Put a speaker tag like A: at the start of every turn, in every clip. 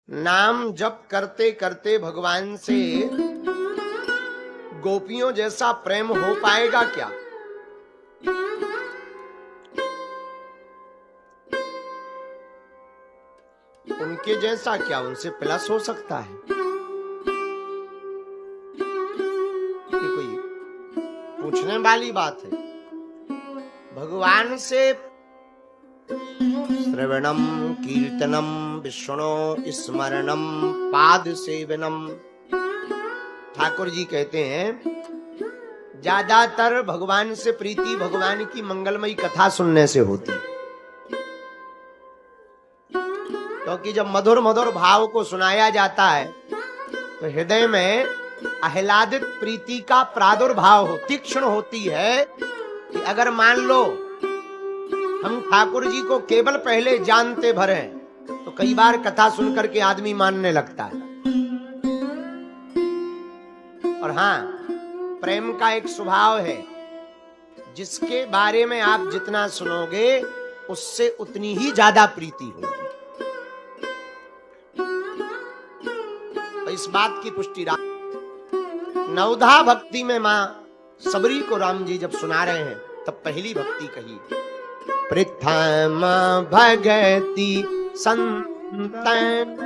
A: नाम जप करते करते भगवान से गोपियों जैसा प्रेम हो पाएगा क्या? उनके जैसा क्या, उनसे प्लस हो सकता है? ये कोई पूछने वाली बात है? भगवान से श्रवणम कीर्तनम विष्णु स्मरणम पाद सेवनम, ठाकुर जी कहते हैं ज्यादातर भगवान से प्रीति भगवान की मंगलमयी कथा सुनने से होती है। क्योंकि जब मधुर मधुर भाव को सुनाया जाता है तो हृदय में आह्लादित प्रीति का प्रादुर्भाव हो, तीक्ष्ण होती है कि अगर मान लो हम ठाकुर जी को केवल पहले जानते भरे तो कई बार कथा सुनकर के आदमी मानने लगता है। और हाँ, प्रेम का एक स्वभाव है, जिसके बारे में आप जितना सुनोगे उससे उतनी ही ज्यादा प्रीति होगी। तो इस बात की पुष्टि नवधा भक्ति में मां सबरी को राम जी जब सुना रहे हैं तब पहली भक्ति कही, प्रथम भगति संतन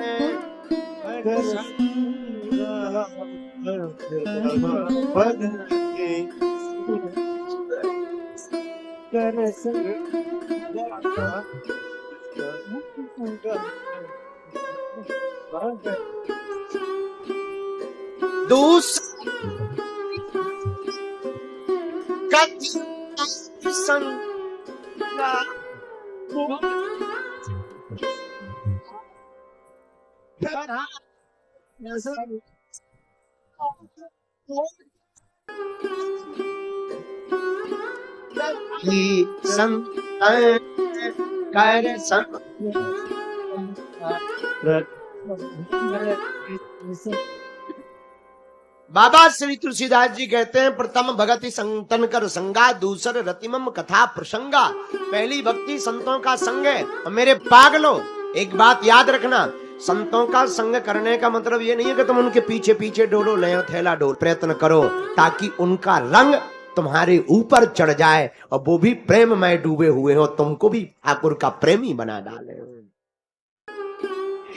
A: बाबा श्री तुलसीदास जी कहते हैं, प्रथम भगति संतन कर संगा, दूसर रतिमम कथा प्रसंगा। पहली भक्ति संतों का संग है। और मेरे पागलो, एक बात याद रखना, संतों का संग करने का मतलब ये नहीं है कि तुम उनके पीछे पीछे डोलो, ले थैला डोल, प्रयत्न करो ताकि उनका रंग तुम्हारे ऊपर चढ़ जाए और वो भी प्रेम में डूबे हुए हो, तुमको भी ठाकुर का प्रेमी बना डाले।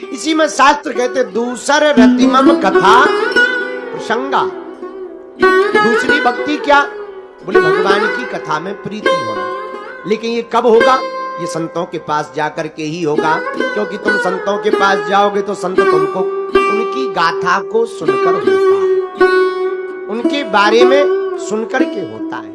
A: इसी में शास्त्र कहते दूसर रतिमम कथा प्रसंगा। दूसरी भक्ति क्या? बोले भगवान की कथा में प्रीति होना। लेकिन ये कब होगा? ये संतों के पास जाकर के ही होगा, क्योंकि तुम संतों के पास जाओगे तो संत तुमको उनकी गाथा को सुनकर होता है, उनके बारे में सुनकर के होता है।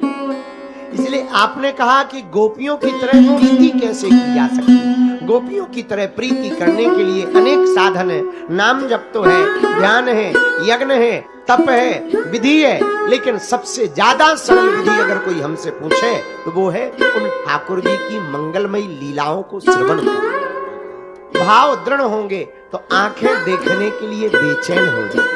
A: इसलिए आपने कहा कि गोपियों की तरह प्रीति कैसे की जा सकती है? गोपियों की तरह प्रीति करने के लिए अनेक साधन है। नाम जप तो है, ध्यान है, यज्ञ है, तप है, विधि है, लेकिन सबसे ज्यादा सरल विधि अगर कोई हमसे पूछे तो वो है उन ठाकुर जी की मंगलमयी लीलाओं को श्रवण करना। भाव दृढ़ होंगे तो आंखें देखने के लिए बेचैन हो जाएंगी।